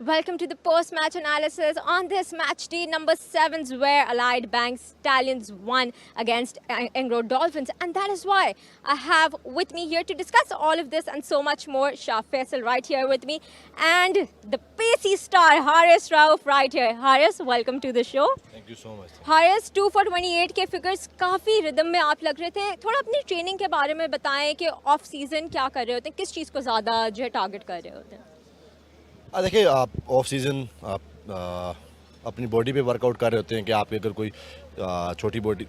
Welcome to the post-match analysis on this match day number 7 where Allied Bank Stallions won against Anglo Dolphins, and that is why I have with me here to discuss all of this and so much more Shah Faisal right here with me and the pacey star Haris Rauf right here. Haris, welcome to the show. Thank you so much. Haris, 2 for 28 के figures काफ़ी rhythm में आप लग रहे थे. थोड़ा अपनी training के बारे में बताएं कि ऑफ सीज़न क्या कर रहे होते हैं, किस चीज़ को ज़्यादा जो है टारगेट कर रहे होते हैं. देखिए, आप ऑफ सीज़न अपनी बॉडी पे वर्कआउट कर रहे होते हैं कि आपके अगर कोई छोटी बॉडी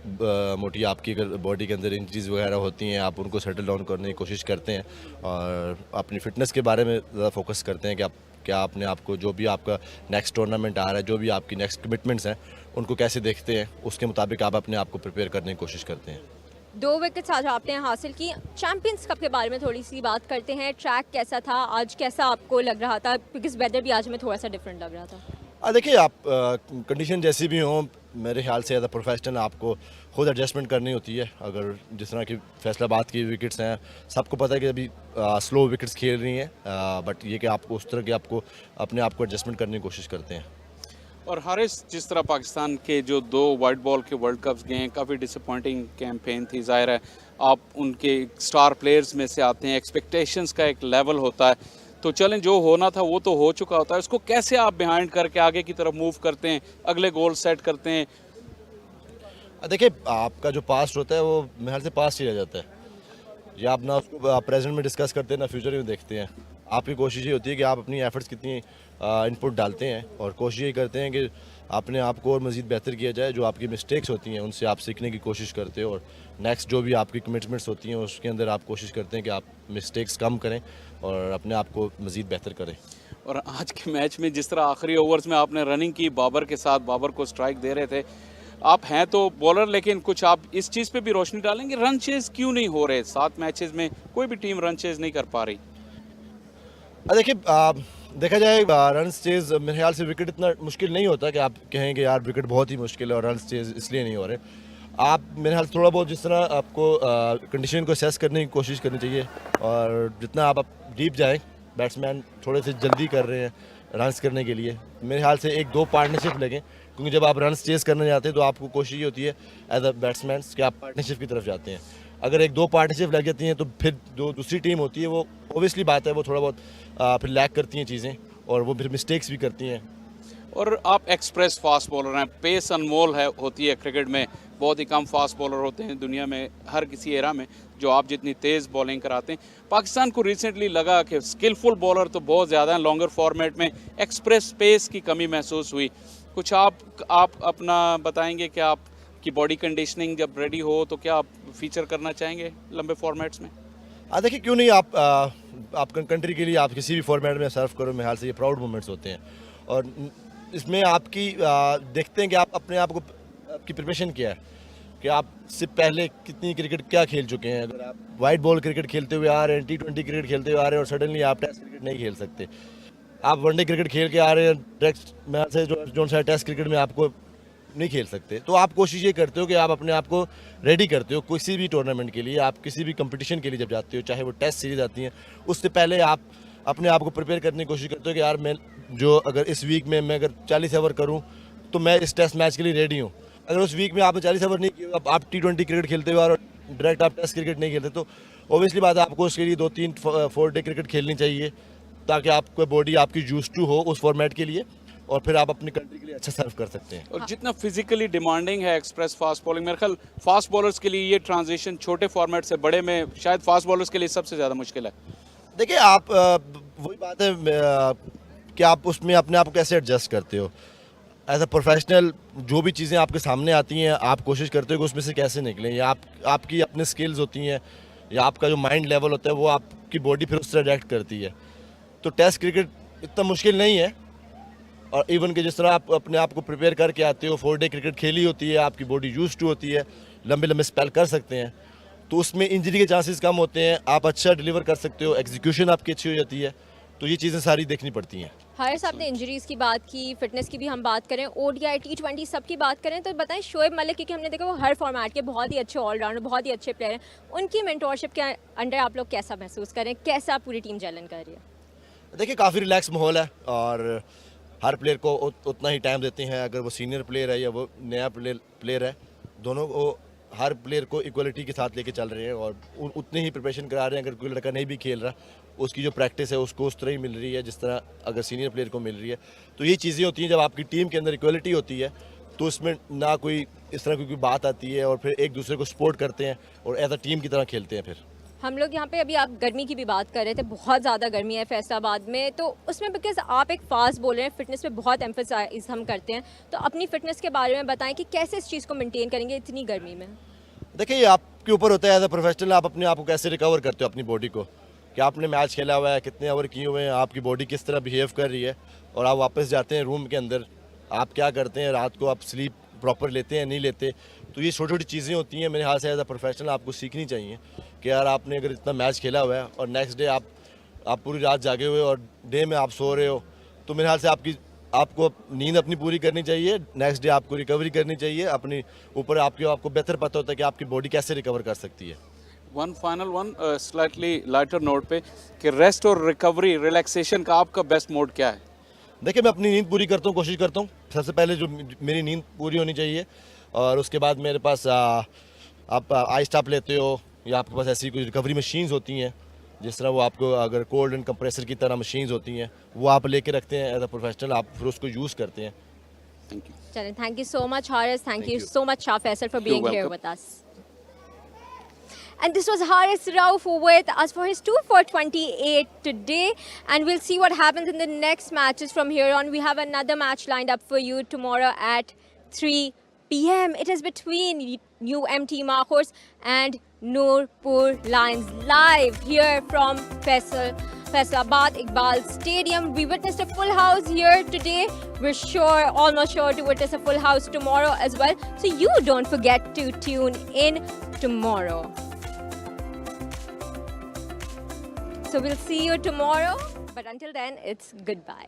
मोटी आपकी अगर बॉडी के अंदर इंजरीज वगैरह होती हैं, आप उनको सेटल डाउन करने की कोशिश करते हैं और अपनी फ़िटनेस के बारे में ज़्यादा फोकस करते हैं कि आप क्या अपने आप को जो भी आपका नेक्स्ट टूर्नामेंट आ रहा है, जो भी आपकी नेक्स्ट कमिटमेंट्स हैं, उनको कैसे देखते हैं, उसके मुताबिक आप अपने आप को प्रिपेयर करने की कोशिश करते हैं. 2 विकेट्स आज आपने हासिल की. चैंपियंस कप के बारे में थोड़ी सी बात करते हैं. ट्रैक कैसा था आज, कैसा आपको लग रहा था, बिकॉज वेदर भी आज में थोड़ा सा डिफरेंट लग रहा था. देखिए, आप कंडीशन जैसी भी हो, मेरे ख्याल से एज अ प्रोफेशनल आपको खुद एडजस्टमेंट करनी होती है. अगर जिस तरह की फैसलाबाद की विकेट्स हैं, सबको पता है कि अभी स्लो विकेट्स खेल रही हैं, बट ये कि आपको उस तरह की आपको अपने आप को एडजस्टमेंट करने की कोशिश करते हैं. और हारिस, जिस तरह पाकिस्तान के जो 2 वाइट बॉल के वर्ल्ड कप्स गए हैं, काफ़ी डिसअपॉइंटिंग कैंपेन थी. ज़ाहिर है आप उनके स्टार प्लेयर्स में से आते हैं, एक्सपेक्टेशंस का एक लेवल होता है, तो चलें जो होना था वो तो हो चुका होता है. उसको कैसे आप बिहाइंड करके आगे की तरफ मूव करते हैं, अगले गोल सेट करते हैं? देखिए, आपका जो पास्ट होता है वो मेरे ख्याल से पास्ट ही रह जाता है. या आप ना उसको प्रेजेंट में डिस्कस करते हैं ना फ्यूचर में देखते हैं. आपकी कोशिश ये होती है कि आप अपनी एफर्ट्स कितनी इनपुट डालते हैं और कोशिश ये करते हैं कि अपने आप को और मज़ीद बेहतर किया जाए. जो आपकी मिस्टेक्स होती हैं उनसे आप सीखने की कोशिश करते हो और नेक्स्ट जो भी आपकी कमिटमेंट्स होती हैं उसके अंदर आप कोशिश करते हैं कि आप मिस्टेक्स कम करें और अपने आप को मज़ीद बेहतर करें. और आज के मैच में जिस तरह आखिरी ओवर्स में आपने रनिंग की बाबर के साथ, बाबर को स्ट्राइक दे रहे थे, आप हैं तो बॉलर, लेकिन कुछ आप इस चीज़ पे भी रोशनी डालेंगे, रन चेज क्यों नहीं हो रहे? 7 मैचेस में कोई भी टीम रन चेज नहीं कर पा रही. देखिए, देखा जाए रन चेज मेरे ख्याल से विकेट इतना मुश्किल नहीं होता कि आप कहें कि यार विकेट बहुत ही मुश्किल है और रन चेज इसलिए नहीं हो रहे. आप मेरे ख्याल से थोड़ा बहुत जिस तरह आपको कंडीशन को असेस करने की कोशिश करनी चाहिए और जितना आप डीप जाएं, बैट्समैन थोड़े से जल्दी कर रहे हैं रन्स करने के लिए, मेरे ख्याल से 1-2 पार्टनरशिप लगें. क्योंकि जब आप रन्स चेस करने जाते हैं तो आपको कोशिश ये होती है एज अ बैट्समैन कि आप पार्टनरशिप की तरफ जाते हैं. अगर 1-2 पार्टनरशिप लग जाती हैं तो फिर जो दूसरी टीम होती है वो ओबियसली बात है वो थोड़ा बहुत फिर लैक करती हैं चीज़ें और वो फिर मिस्टेक्स भी करती हैं. और आप एक्सप्रेस फास्ट बॉलर हैं, पेस अनमोल है होती है क्रिकेट में. बहुत ही कम फास्ट बॉलर होते हैं दुनिया में, हर किसी एरा में, जो आप जितनी तेज़ बॉलिंग कराते हैं. पाकिस्तान को रिसेंटली लगा कि स्किलफुल बॉलर तो बहुत ज़्यादा हैं, लॉन्गर फॉर्मेट में एक्सप्रेस पेस की कमी महसूस हुई. कुछ आप अपना बताएंगे कि आपकी बॉडी कंडीशनिंग जब रेडी हो तो क्या आप फीचर करना चाहेंगे लंबे फॉर्मेट्स में? देखिए, क्यों नहीं, आप कंट्री के लिए आप किसी भी फॉर्मेट में सर्व करो. मेरे ख्याल से ये प्राउड मोमेंट्स होते हैं और इसमें आपकी देखते हैं कि आप अपने आप को आपकी प्रिपरेशन क्या है, कि आप से पहले कितनी क्रिकेट क्या खेल चुके हैं. अगर आप वाइट बॉल क्रिकेट खेलते हुए आ रहे हैं, T20 क्रिकेट खेलते हुए आ रहे हैं और सडनली आप टेस्ट क्रिकेट नहीं खेल सकते, आप वनडे क्रिकेट खेल के आ रहे हैं, डायरेक्ट मैच से जो सा टेस्ट क्रिकेट में आपको नहीं खेल सकते, तो आप कोशिश ये करते हो कि आप अपने आप को रेडी करते हो किसी भी टूर्नामेंट के लिए. आप किसी भी कंपटीशन के लिए जब जाते हो, चाहे वो टेस्ट सीरीज आती हैं, उससे पहले आप अपने आप को प्रिपेयर करने की कोशिश करते हो कि यार मैं जो अगर इस वीक में मैं अगर 40 ओवर करूं तो मैं इस टेस्ट मैच के लिए रेडी हूं. अगर उस वीक में आपने 40 ओवर नहीं किए, आप T20 क्रिकेट खेलते हुए और डायरेक्ट आप टेस्ट क्रिकेट नहीं खेलते, तो ओबियसली बात है आपको उसके लिए 2-3-4 डे क्रिकेट खेलनी चाहिए ताकि आपको बॉडी आपकी यूज्ड टू हो उस फॉर्मेट के लिए और फिर आप अपनी कंट्री के लिए अच्छा सर्व कर सकते हैं. और जितना फिजिकली डिमांडिंग है एक्सप्रेस फास्ट बॉलिंग, मेरे ख्याल फास्ट बॉलर्स के लिए ये ट्रांजिशन छोटे फॉर्मेट से बड़े में शायद फास्ट बॉलर्स के लिए सबसे ज़्यादा मुश्किल है. देखिए, आप वही बात है कि आप उसमें अपने आप को कैसे एडजस्ट करते हो. एज अ प्रोफेशनल जो भी चीज़ें आपके सामने आती हैं आप कोशिश करते हो कि उसमें से कैसे निकलें, या आपकी अपने स्किल्स होती हैं या आपका जो माइंड लेवल होता है वो आपकी बॉडी फिर उससे रिएक्ट करती है. तो टेस्ट क्रिकेट इतना मुश्किल नहीं है और इवन कि जिस तरह आप अपने आप को प्रिपेयर करके आते हो, 4 डे क्रिकेट खेली होती है, आपकी बॉडी यूज्ड टू होती है, लंबे लंबे स्पेल कर सकते हैं, तो उसमें इंजरी के चांसेस कम होते हैं, आप अच्छा डिलीवर कर सकते हो, एग्जीक्यूशन आपकी अच्छी हो जाती है. तो ये चीज़ें सारी देखनी पड़ती हैं. हारिस, आपने इंजरीज़ की बात की, फिटनेस की भी हम बात करें, ODI T20 सब की बात करें, तो बताएं शोएब मलिक, क्योंकि हमने देखा वो हर फॉर्मेट के बहुत ही अच्छे ऑलराउंडर, बहुत ही अच्छे प्लेयर हैं, उनकी मेंटोरशिप के अंडर आप लोग कैसा महसूस करें, कैसा पूरी टीम जलन कर रही है? देखिए काफ़ी रिलैक्स माहौल है और हर प्लेयर को उतना ही टाइम देते हैं, अगर वो सीनियर प्लेयर है या वो नया प्लेयर है, दोनों को हर प्लेयर को इक्वलिटी के साथ लेके चल रहे हैं और उतनी ही प्रिपरेशन करा रहे हैं। अगर कोई लड़का नहीं भी खेल रहा, उसकी जो प्रैक्टिस है उसको उस तरह ही मिल रही है जिस तरह अगर सीनियर प्लेयर को मिल रही है। तो ये चीज़ें होती हैं जब आपकी टीम के अंदर इक्वलिटी होती है, तो उसमें ना कोई इस तरह की कोई बात आती है और फिर एक दूसरे को सपोर्ट करते हैं और एज अ टीम की तरह खेलते हैं। फिर हम लोग यहाँ पे अभी आप गर्मी की भी बात कर रहे थे, बहुत ज़्यादा गर्मी है फैसलाबाद में, तो उसमें बिकॉज आप एक फास्ट बॉलर हैं, फिटनेस पे बहुत एम्फसाइज हम करते हैं, तो अपनी फिटनेस के बारे में बताएं कि कैसे इस चीज़ को मेंटेन करेंगे इतनी गर्मी में। देखिए ये आपके ऊपर होता है एज अ प्रोफेशनल, आप अपने आप को कैसे रिकवर करते हो अपनी बॉडी को, कि आपने मैच खेला हुआ है, कितने ओवर किए हुए हैं, आपकी बॉडी किस तरह बिहेव कर रही है, और आप वापस जाते हैं रूम के अंदर, आप क्या करते हैं, रात को आप स्लीप प्रॉपर लेते हैं नहीं लेते। तो ये छोटी छोटी चीज़ें होती हैं, मेरे ख्याल से एज अ प्रोफेशनल आपको सीखनी चाहिए कि यार आपने अगर इतना मैच खेला हुआ है और नेक्स्ट डे आप पूरी रात जागे हुए और डे में आप सो रहे हो, तो मेरे ख्याल से आपको नींद अपनी पूरी करनी चाहिए, नेक्स्ट डे आपको रिकवरी करनी चाहिए, अपनी ऊपर आपको बेहतर पता होता है कि आपकी बॉडी कैसे रिकवर कर सकती है। One final one slightly lighter note पे कि रेस्ट और रिकवरी रिलैक्सेशन का आपका बेस्ट मोड क्या है? देखिए मैं अपनी नींद पूरी करता हूँ, कोशिश करता हूँ सबसे पहले जो मेरी नींद पूरी होनी चाहिए, और उसके बाद मेरे पास आप आई स्टॉप लेते हो या आपके पास ऐसी कोई रिकवरी मशीन्स होती हैं, जिस तरह वो आपको अगर कोल्ड एंड कंप्रेसर की तरह मशीन्स होती हैं, वो आप लेके रखते हैं एज अ प्रोफेशनल, आप फिर उसको यूज़ करते हैं। Thank you. चलें, thank you so much Haris, thank you you. so much Shah Faisal for being here welcome. with us. And this was Haris Rauf with us for his 2 for 28 today. And we'll see what happens in the next matches from here on. We have another match lined up for you tomorrow at 3 p.m. It is between UMT Makhors and Noorpur Lions, live here from Faisalabad Iqbal Stadium. We witnessed a full house here today. We're almost sure to witness a full house tomorrow as well. So you don't forget to tune in tomorrow. So we'll see you tomorrow. But until then, it's goodbye.